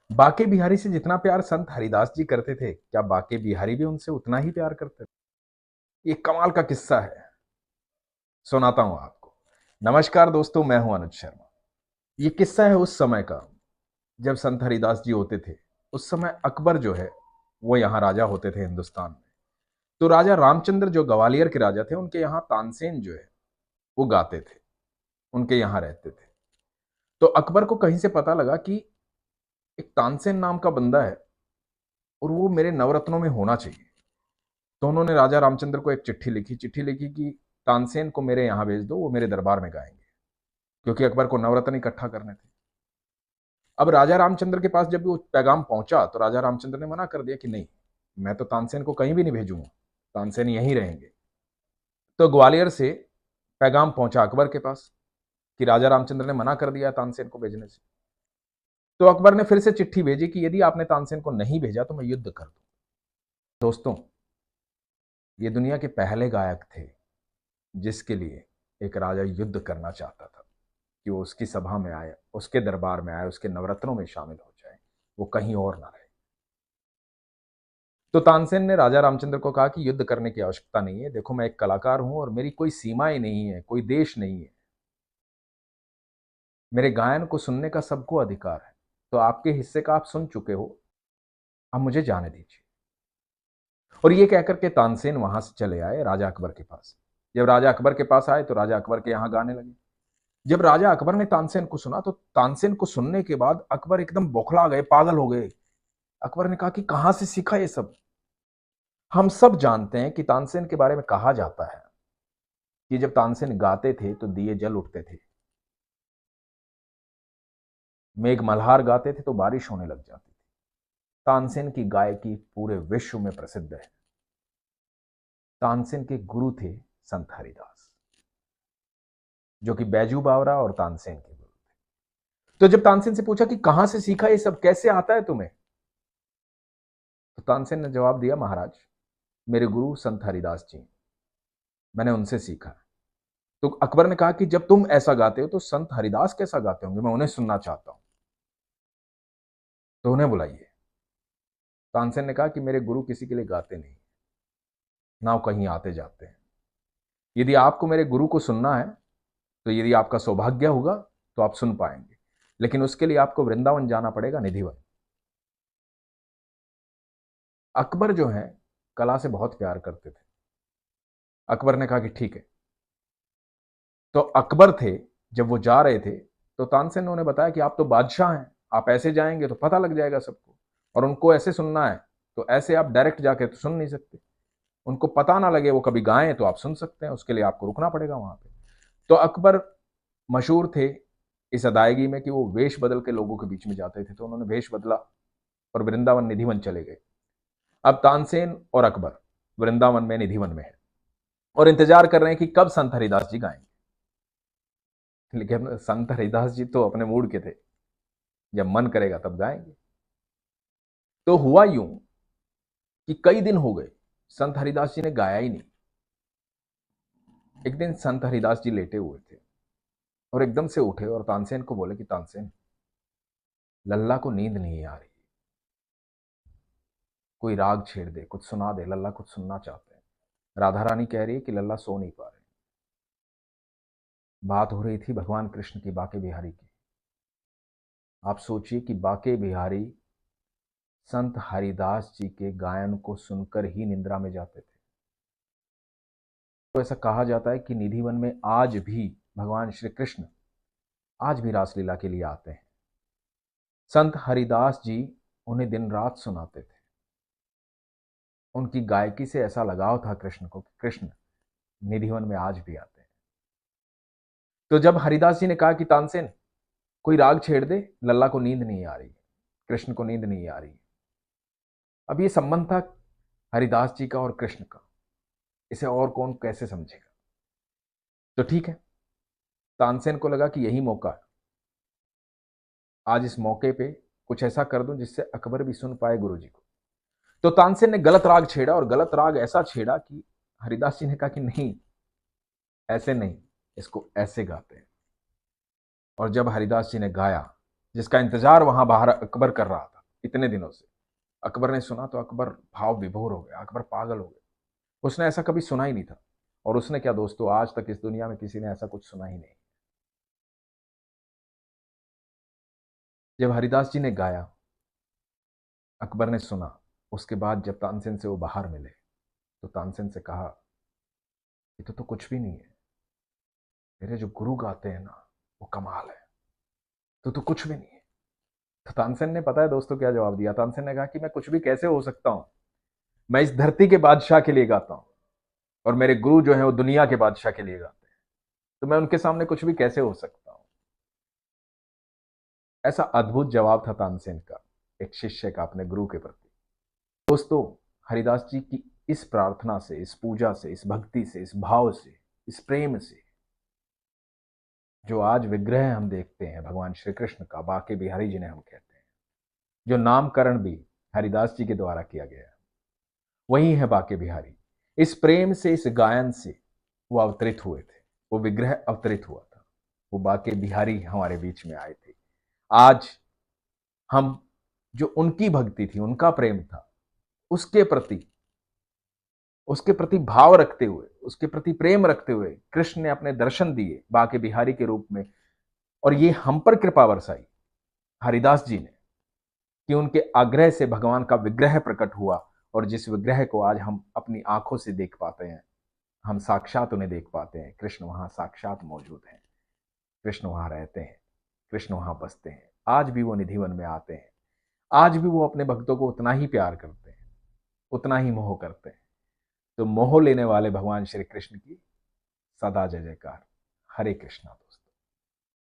बाके बिहारी से जितना प्यार संत हरिदास जी करते थे, क्या बाके बिहारी भी उनसे उतना ही प्यार करते थे? ये कमाल का किस्सा है, सुनाता हूं आपको। नमस्कार दोस्तों, मैं हूं अनुज शर्मा। ये किस्सा है उस समय का जब संत हरिदास जी होते थे। उस समय अकबर जो है वो यहाँ राजा होते थे हिंदुस्तान में। तो राजा रामचंद्र जो ग्वालियर के राजा थे, उनके यहाँ तानसेन जो है वो गाते थे, उनके यहाँ रहते थे। तो अकबर को कहीं से पता लगा कि एक तानसेन नाम का बंदा है और वो मेरे नवरत्नों में होना चाहिए। तो उन्होंने राजा रामचंद्र को एक चिट्ठी लिखी कि तानसेन को मेरे यहां भेज दो, वो मेरे दरबार में गाएंगे, क्योंकि अकबर को नवरत्न इकट्ठा करने थे। अब राजा रामचंद्र के पास जब वो पैगाम पहुंचा तो राजा रामचंद्र ने मना कर दिया कि नहीं, मैं तो तानसेन को कहीं भी नहीं भेजूंगा, तानसेन यहीं रहेंगे। तो ग्वालियर से पैगाम पहुंचा अकबर के पास कि राजा रामचंद्र ने मना कर दिया तानसेन को भेजने से। तो अकबर ने फिर से चिट्ठी भेजी कि यदि आपने तानसेन को नहीं भेजा तो मैं युद्ध कर दूं। दोस्तों, ये दुनिया के पहले गायक थे जिसके लिए एक राजा युद्ध करना चाहता था कि वो उसकी सभा में आए, उसके दरबार में आए, उसके नवरत्नों में शामिल हो जाए, वो कहीं और ना रहे। तो तानसेन ने राजा रामचंद्र को कहा कि युद्ध करने की आवश्यकता नहीं है, देखो मैं एक कलाकार हूं और मेरी कोई सीमाएं नहीं है, कोई देश नहीं है, मेरे गायन को सुनने का सबको अधिकार है। तो आपके हिस्से का आप सुन चुके हो, अब मुझे जाने दीजिए। और ये कहकर के तानसेन वहां से चले आए राजा अकबर के पास। जब राजा अकबर के पास आए तो राजा अकबर के यहां गाने लगे। जब राजा अकबर ने तानसेन को सुना तो तानसेन को सुनने के बाद अकबर एकदम बौखला गए, पागल हो गए। अकबर ने कहा कि कहां से सीखा ये सब? हम सब जानते हैं कि तानसेन के बारे में कहा जाता है कि जब तानसेन गाते थे तो दिए जल उठते थे, मेघ मल्हार गाते थे तो बारिश होने लग जाती थी। तानसेन की गायकी पूरे विश्व में प्रसिद्ध है। तानसेन के गुरु थे संत हरिदास, जो कि बैजू बावरा और तानसेन के गुरु थे। तो जब तानसेन से पूछा कि कहां से सीखा ये सब, कैसे आता है तुम्हें, तो तानसेन ने जवाब दिया, महाराज मेरे गुरु संत हरिदास जी, मैंने उनसे सीखा। तो अकबर ने कहा कि जब तुम ऐसा गाते हो तो संत हरिदास कैसा गाते होंगे, मैं उन्हें सुनना चाहता हूं, तो उन्हें बुलाइए। तानसेन ने कहा कि मेरे गुरु किसी के लिए गाते नहीं, ना वो कहीं आते जाते हैं। यदि आपको मेरे गुरु को सुनना है तो यदि आपका सौभाग्य होगा तो आप सुन पाएंगे, लेकिन उसके लिए आपको वृंदावन जाना पड़ेगा, निधिवन। अकबर जो है कला से बहुत प्यार करते थे। अकबर ने कहा कि ठीक है। तो अकबर थे, जब वो जा रहे थे तो तानसेन ने उन्हें बताया कि आप तो बादशाह हैं, आप ऐसे जाएंगे तो पता लग जाएगा सबको, और उनको ऐसे सुनना है तो ऐसे आप डायरेक्ट जाके तो सुन नहीं सकते, उनको पता ना लगे, वो कभी गाएं तो आप सुन सकते हैं, उसके लिए आपको रुकना पड़ेगा वहां पे। तो अकबर मशहूर थे इस अदायगी में कि वो वेश बदल के लोगों के बीच में जाते थे। तो उन्होंने वेश बदला और वृंदावन निधिवन चले गए। अब तानसेन और अकबर वृंदावन में निधिवन में है और इंतजार कर रहे हैं कि कब संत हरिदास जी गाएंगे। लेकिन संत हरिदास जी तो अपने मूड के थे, जब मन करेगा तब गाएंगे। तो हुआ यूं कि कई दिन हो गए संत हरिदास जी ने गाया ही नहीं। एक दिन संत हरिदास जी लेटे हुए थे और एकदम से उठे और तानसेन को बोले कि तानसेन, लल्ला को नींद नहीं आ रही, कोई राग छेड़ दे, कुछ सुना दे, लल्ला कुछ सुनना चाहते हैं। राधा रानी कह रही है कि लल्ला सो नहीं पा रहे। बात हो रही थी भगवान कृष्ण की, बाके बिहारी की। आप सोचिए कि बाके बिहारी संत हरिदास जी के गायन को सुनकर ही निंद्रा में जाते थे। तो ऐसा कहा जाता है कि निधिवन में आज भी भगवान श्री कृष्ण आज भी रासलीला के लिए आते हैं। संत हरिदास जी उन्हें दिन रात सुनाते थे। उनकी गायकी से ऐसा लगाव था कृष्ण को कि कृष्ण निधिवन में आज भी आते हैं। तो जब हरिदास जी ने कहा कि तानसेन कोई राग छेड़ दे, लल्ला को नींद नहीं आ रही, कृष्ण को नींद नहीं आ रही। अब ये संबंध था हरिदास जी का और कृष्ण का, इसे और कौन कैसे समझेगा। तो ठीक है, तानसेन को लगा कि यही मौका है, आज इस मौके पे कुछ ऐसा कर दूं जिससे अकबर भी सुन पाए गुरु जी को। तो तानसेन ने गलत राग छेड़ा और गलत राग ऐसा छेड़ा कि हरिदास जी ने कहा कि नहीं, ऐसे नहीं, इसको ऐसे गाते हैं। और जब हरिदास जी ने गाया, जिसका इंतजार वहां बाहर अकबर कर रहा था, इतने दिनों से। अकबर ने सुना तो अकबर भाव विभोर हो गया, अकबर पागल हो गया। उसने ऐसा कभी सुना ही नहीं था। और उसने क्या दोस्तों, आज तक इस दुनिया में किसी ने ऐसा कुछ सुना ही नहीं। जब हरिदास जी ने गाया, अकबर ने सुना, उसके बाद जब तानसेन से वो बाहर मिले तो तानसेन से कहा, ये तो कुछ भी नहीं है, मेरे जो गुरु गाते हैं ना वो कमाल है, तो कुछ भी नहीं है। तो तानसेन ने, पता है दोस्तों क्या जवाब दिया? तानसेन ने कहा कि मैं कुछ भी कैसे हो सकता हूं, मैं इस धरती के बादशाह के लिए गाता हूं और मेरे गुरु जो है वो दुनिया के बादशाह के लिए गाते हैं, तो मैं उनके सामने कुछ भी कैसे हो सकता हूं। ऐसा अद्भुत जवाब था तानसेन का, एक शिष्य का अपने गुरु के प्रति। दोस्तों, हरिदास जी की इस प्रार्थना से, इस पूजा से, इस भक्ति से, इस भाव से, इस प्रेम से, जो आज विग्रह हम देखते हैं भगवान श्री कृष्ण का, बाके बिहारी जी ने हम कहते हैं, जो नामकरण भी हरिदास जी के द्वारा किया गया, वही है बाके बिहारी। इस प्रेम से, इस गायन से वो अवतरित हुए थे, वो विग्रह अवतरित हुआ था, वो बाके बिहारी हमारे बीच में आए थे। आज हम जो उनकी भक्ति थी, उनका प्रेम था, उसके प्रति, उसके प्रति भाव रखते हुए, उसके प्रति प्रेम रखते हुए कृष्ण ने अपने दर्शन दिए बाके बिहारी के रूप में। और ये हम पर कृपा बरसाई हरिदास जी ने कि उनके आग्रह से भगवान का विग्रह प्रकट हुआ, और जिस विग्रह को आज हम अपनी आंखों से देख पाते हैं, हम साक्षात उन्हें देख पाते हैं। कृष्ण वहां साक्षात मौजूद हैं, कृष्ण वहां रहते हैं, कृष्ण वहां बसते हैं। आज भी वो निधिवन में आते हैं, आज भी वो अपने भक्तों को उतना ही प्यार करते हैं, उतना ही मोह करते हैं। तो मोह लेने वाले भगवान श्री कृष्ण की सदा जय जयकार। हरे कृष्णा।